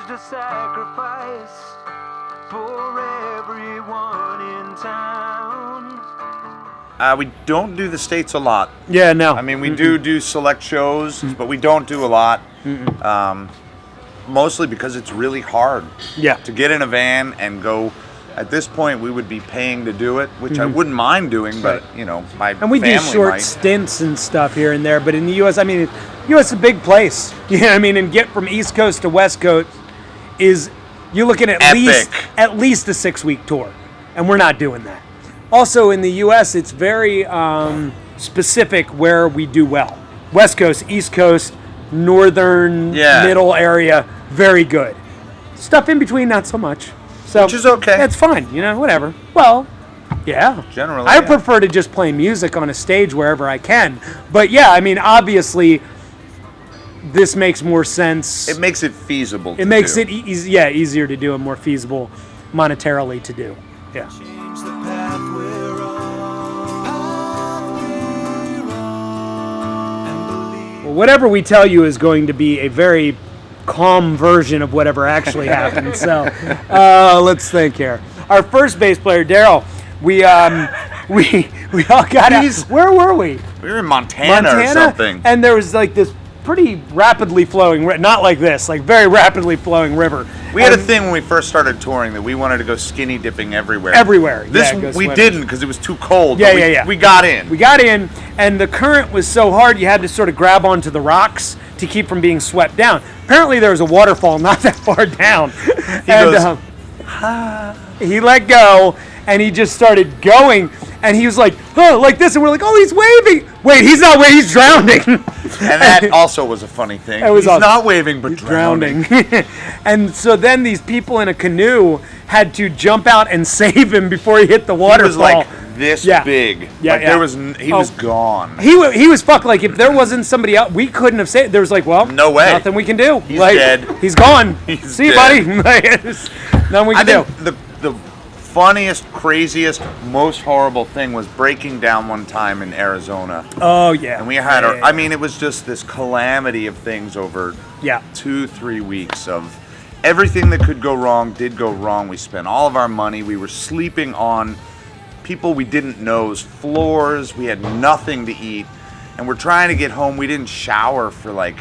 arranged a sacrifice for everyone in town. We don't do the States a lot. Yeah, no. I mean, we do select shows, but we don't do a lot. Mostly because it's really hard to get in a van and go. At this point, we would be paying to do it, which I wouldn't mind doing, but, you know, my And we do family short might. stints and stuff here and there, but in the U.S., I mean, U.S. is a big place. You know what I mean? And get from East Coast to West Coast is, you're looking at Epic. at least a 6-week tour, and we're not doing that. Also, in the U.S., it's very specific where we do well. West Coast, East Coast, northern, middle area, very good. Stuff in between, not so much. So, which is okay. That's fine, you know, whatever. Well, yeah. Generally, I prefer to just play music on a stage wherever I can. But yeah, I mean, obviously, this makes more sense. It makes it feasible. It makes it easier to do and more feasible monetarily to do. Yeah. Change the path we're on. Well, whatever we tell you is going to be a very calm version of whatever actually happened. So let's think here. Our first bass player, Daryl, we all got out. Where were we? We were in Montana or something. And there was like this pretty rapidly flowing, not like this, like very rapidly flowing river. We had a thing when we first started touring that we wanted to go skinny dipping everywhere. Everywhere. This go we swimming. didn't because it was too cold. Yeah. We got in. We got in, and the current was so hard you had to sort of grab onto the rocks to keep from being swept down. Apparently there was a waterfall not that far down. He let go, and he just started going, and he was like, oh, like this, and we're like, oh, he's waving. Wait, he's not waving, he's drowning. And that also was a funny thing. He's not waving, but drowning. And so then these people in a canoe had to jump out and save him before he hit the waterfall. He was like this big. There was he was gone. He was fucked. Like if there wasn't somebody else, we couldn't have saved. There was like, well, no way, nothing we can do. He's dead. He's gone. See you, buddy. Nothing we can do. The funniest, craziest, most horrible thing was breaking down one time in Arizona. Oh yeah. And we had I mean, it was just this calamity of things over 2-3 weeks of everything that could go wrong did go wrong. We spent all of our money. We were sleeping on people we didn't know's floors. We had nothing to eat, and we're trying to get home. We didn't shower for like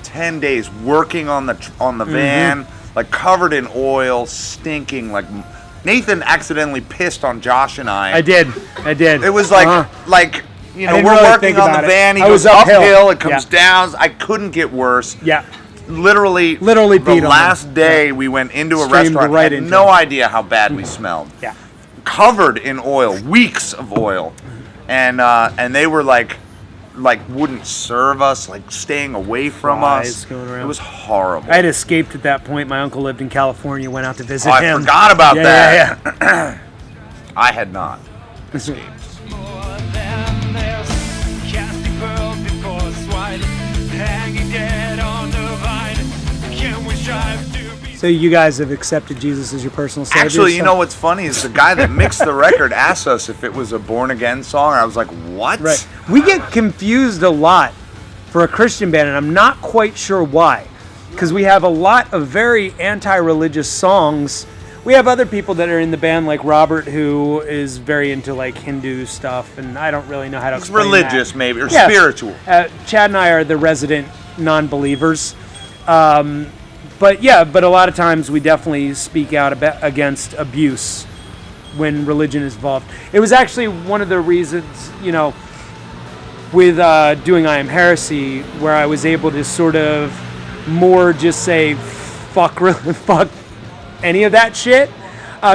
10 days, working on the van, like covered in oil, stinking. Like Nathan accidentally pissed on Josh and I. I did. It was like you know, we're really working on the van. He goes uphill. It comes down. I couldn't get worse. Yeah. Literally the last day we went into a restaurant, I had no idea how bad we smelled. Yeah. Covered in oil, weeks of oil. And they were like wouldn't serve us, like staying away from us. It was horrible. I had escaped at that point. My uncle lived in California, went out to visit him. I forgot about that. Yeah. I had not escaped. So you guys have accepted Jesus as your personal savior? Actually, you know what's funny is the guy that mixed the record asked us if it was a born again song. I was like, what? Right. We get confused a lot for a Christian band, and I'm not quite sure why. Because we have a lot of very anti-religious songs. We have other people that are in the band, like Robert, who is very into like Hindu stuff, and I don't really know how to explain that. It's religious, maybe, or spiritual. Chad and I are the resident non-believers. But a lot of times we definitely speak out against abuse when religion is involved. It was actually one of the reasons, you know, with doing I Am Heresy, where I was able to sort of more just say fuck any of that shit.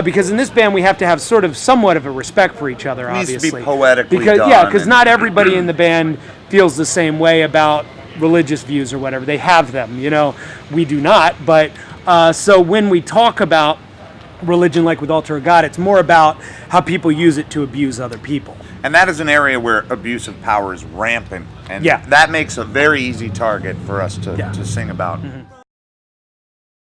Because in this band we have to have sort of somewhat of a respect for each other, obviously. It needs to be poetically done. Yeah, because not everybody in the band feels the same way about religious views or whatever. They have them, you know. We do not, but so when we talk about religion, like with Altar of God, it's more about how people use it to abuse other people. And that is an area where abuse of power is rampant, and that makes a very easy target for us to sing about. Mm-hmm.